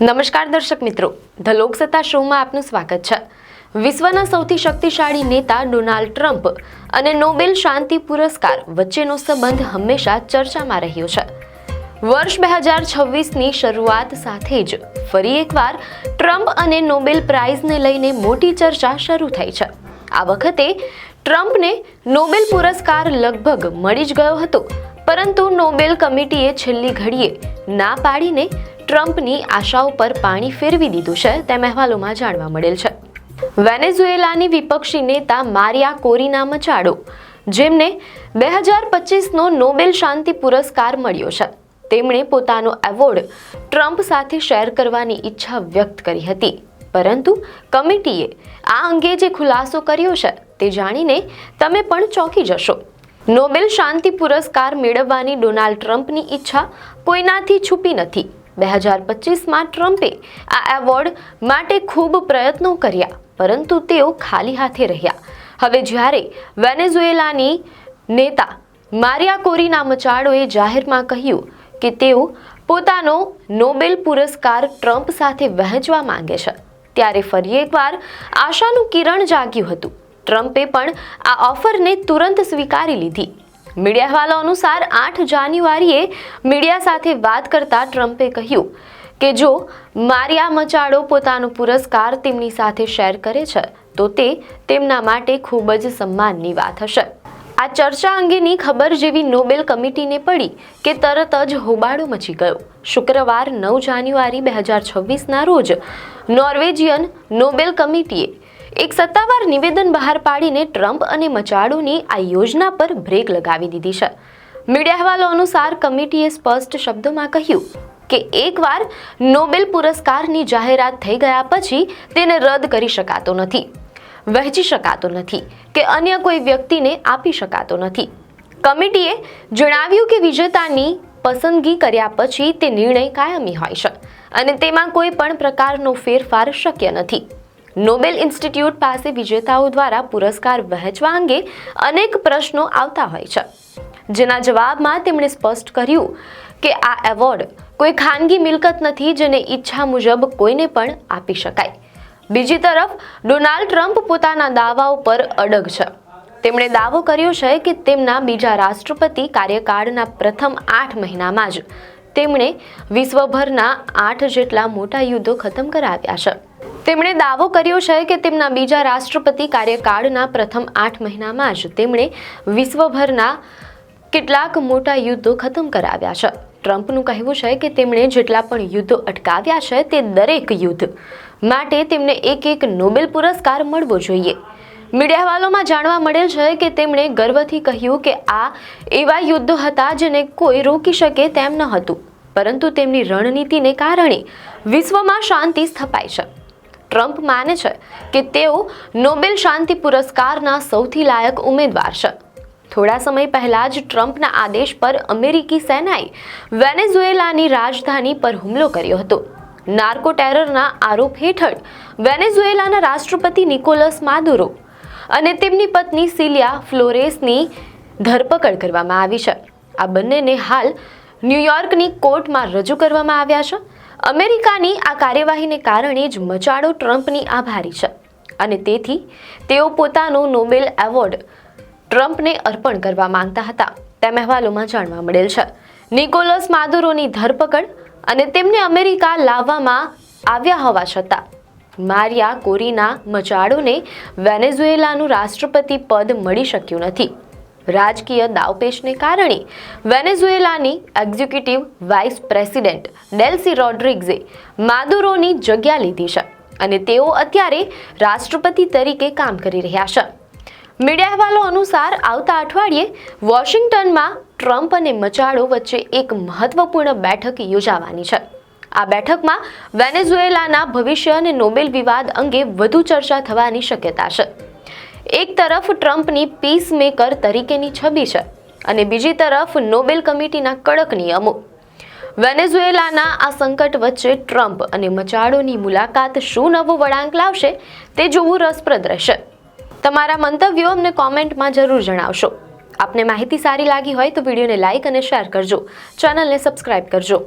નમસ્કાર દર્શક મિત્રો, ધ લોકસત્તા શોમાં આપનું સ્વાગત છે। વિશ્વના સૌથી શક્તિશાળી નેતા ડોનાલ્ડ ટ્રમ્પ અને નોબેલ શાંતિ પુરસ્કાર વચ્ચેનો સંબંધ હંમેશા ચર્ચામાં રહ્યો છે। વર્ષ 2026ની શરૂઆત સાથે જ ફરી એકવાર ટ્રમ્પ અને નોબેલ પ્રાઇઝને લઈને મોટી ચર્ચા શરૂ થઈ છે। આ વખતે ટ્રમ્પને નોબેલ પુરસ્કાર લગભગ મળી જ ગયો હતો, પરંતુ નોબેલ કમિટીએ છેલ્લી ઘડીએ ના પાડીને ટ્રમ્પની આશાઓ પર પાણી ફેરવી દીધું છે તેમ અહેવાલોમાં જાણવા મળેલ છે। વેનેઝુએલાની વિપક્ષી નેતા મારિયા કોરિના મચાડો, જેમને 2025નો નોબેલ શાંતિ પુરસ્કાર મળ્યો છે, તેમણે પોતાનો એવોર્ડ ટ્રમ્પ સાથે શેર કરવાની ઈચ્છા વ્યક્ત કરી હતી, પરંતુ કમિટીએ આ અંગે જે ખુલાસો કર્યો છે તે જાણીને તમે પણ ચોંકી જશો। નોબેલ શાંતિ પુરસ્કાર મેળવવાની ડોનાલ્ડ ટ્રમ્પની ઈચ્છા કોઈનાથી છુપી નથી। 2025માં ટ્રમ્પે આ એવોર્ડ માટે ખૂબ પ્રયત્નો કર્યા, પરંતુ તેઓ ખાલી હાથે રહ્યા। હવે જ્યારે વેનેઝુએલાની નેતા મારિયા કોરિના મચાડોએ જાહેરમાં કહ્યું કે તેઓ પોતાનો નોબેલ પુરસ્કાર ટ્રમ્પ સાથે વહેંચવા માંગે છે, ત્યારે ફરી એકવાર આશાનું કિરણ જાગ્યું હતું। ટ્રમ્પે પણ આ ઓફરને તુરંત સ્વીકારી લીધી। મીડિયા અહેવાલો અનુસાર 8 જાન્યુઆરીએ મીડિયા સાથે વાત કરતા ટ્રમ્પે કહ્યું કે જો મારિયા મચાડો પોતાનો પુરસ્કાર તેમની સાથે શેર કરે છે તો તે તેમના માટે ખૂબ જ સન્માનની વાત હશે। આ ચર્ચા અંગેની ખબર જેવી નોબેલ કમિટીને પડી કે તરત જ હોબાળો મચી ગયો। શુક્રવાર 9 જાન્યુઆરી 2026ના રોજ નોર્વેજિયન નોબેલ કમિટીએ એક સત્તાવાર નિવેદન બહાર પાડીને ટ્રમ્પ અને મચાડોની આ યોજના પર બ્રેક લગાવી દીધી છે। મીડિયા અહેવાલો અનુસાર કમિટીએ સ્પષ્ટ શબ્દોમાં કહ્યું કે એકવાર નોબેલ પુરસ્કારની જાહેરાત થઈ ગયા પછી તેને રદ કરી શકાતો નથી, વહેંચી શકાતો નથી કે અન્ય કોઈ વ્યક્તિને આપી શકાતો નથી। કમિટીએ જણાવ્યું કે વિજેતાની પસંદગી કર્યા પછી તે નિર્ણય કાયમી હોય છે અને તેમાં કોઈ પણ પ્રકારનો ફેરફાર શક્ય નથી। નોબેલ ઇન્સ્ટિટ્યૂટ પાસે વિજેતાઓ દ્વારા પુરસ્કાર વહેંચવા અંગે અનેક પ્રશ્નો આવતા હોય છે, જેના જવાબમાં તેમણે સ્પષ્ટ કર્યું કે આ એવોર્ડ કોઈ ખાનગી મિલકત નથી જેને ઈચ્છા મુજબ કોઈને પણ આપી શકાય। બીજી તરફ ડોનાલ્ડ ટ્રમ્પ પોતાના દાવાઓ પર અડગ છે। તેમણે દાવો કર્યો છે કે તેમના બીજા રાષ્ટ્રપતિ કાર્યકાળના પ્રથમ 8 મહિનામાં જ તેમણે વિશ્વભરના 8 જેટલા મોટા યુદ્ધો ખતમ કરાવ્યા છે। તેમણે દાવો કર્યો છે કે તેમના બીજા રાષ્ટ્રપતિ કાર્યકાળના પ્રથમ 8 મહિનામાં જ તેમણે વિશ્વભરના કેટલાક મોટા યુદ્ધો ખતમ કરાવ્યા છે। ટ્રમ્પનું કહેવું છે કે તેમણે જેટલા પણ યુદ્ધો અટકાવ્યા છે તે દરેક યુદ્ધ માટે તેમને એક નોબેલ પુરસ્કાર મળવો જોઈએ। મીડિયા અહેવાલોમાં જાણવા મળેલ છે કે તેમણે ગર્વથી કહ્યું કે આ એવા યુદ્ધો હતા જેને કોઈ રોકી શકે તેમ ન હતું, પરંતુ તેમની રણનીતિને કારણે વિશ્વમાં શાંતિ સ્થપાઈ છે। ટ્રમ્પ માને છે કે તેઓ નોબેલ શાંતિ પુરસ્કારના સૌથી લાયક ઉમેદવાર છે। થોડા સમય પહેલા જ ટ્રમ્પના આદેશ પર અમેરિકી સેનાએ વેનેઝુએલાની રાજધાની પર હુમલો કર્યો હતો। નાર્કો ટેરરના આરોપ હેઠળ વેનેઝુએલાના રાષ્ટ્રપતિ નિકોલસ માદુરો અને તેમની પત્ની સિલિયા ફ્લોરેસની ધરપકડ કરવામાં આવી છે। આ બંનેને હાલ ન્યૂયોર્કની કોર્ટમાં રજૂ કરવામાં આવ્યા છે। અમેરિકાની આ કાર્યવાહીને કારણે જ મચાડો ટ્રમ્પની આભારી છે અને તેથી તેઓ પોતાનો નોબેલ એવોર્ડ ટ્રમ્પને અર્પણ કરવા માંગતા હતા તેમ અહેવાલોમાં જાણવા મળેલ છે। નિકોલસ માદુરોની ધરપકડ અને તેમને અમેરિકા લાવવામાં આવ્યા હોવા છતાં મારિયા કોરિના મચાડોને વેનેઝુએલાનું રાષ્ટ્રપતિ પદ મળી શક્યું નથી। રાજકીય દાવપેચને કારણે વેનેઝુએલાની એક્ઝિક્યુટિવ વાઇસ પ્રેસિડેન્ટ ડેલ્સી રોડ્રિગ્ઝે માદુરોની જગ્યા લીધી છે અને તેઓ અત્યારે રાષ્ટ્રપતિ તરીકે કામ કરી રહ્યા છે। મીડિયા અહેવાલો અનુસાર આવતા અઠવાડિયે વોશિંગ્ટનમાં ટ્રમ્પ અને મચાડો વચ્ચે એક મહત્વપૂર્ણ બેઠક યોજાવાની છે। આ બેઠકમાં વેનેઝુએલાના ભવિષ્ય અને નોબેલ વિવાદ અંગે વધુ ચર્ચા થવાની શક્યતા છે। એક તરફ ટ્રમ્પની પીસ મેકર તરીકેની છબી છે અને બીજી તરફ નોબેલ કમિટીના કડક નિયમો। વેનેઝુએલાના આ સંકટ વચ્ચે ટ્રમ્પ અને મચાડોની મુલાકાત શું નવો વળાંક લાવશે તે જોવું રસપ્રદ રહેશે। તમારા મંતવ્યો અમને કોમેન્ટમાં જરૂર જણાવશો। આપને માહિતી સારી લાગી હોય તો વિડીયોને લાઇક અને શેર કરજો, ચેનલને સબસ્ક્રાઇબ કરજો।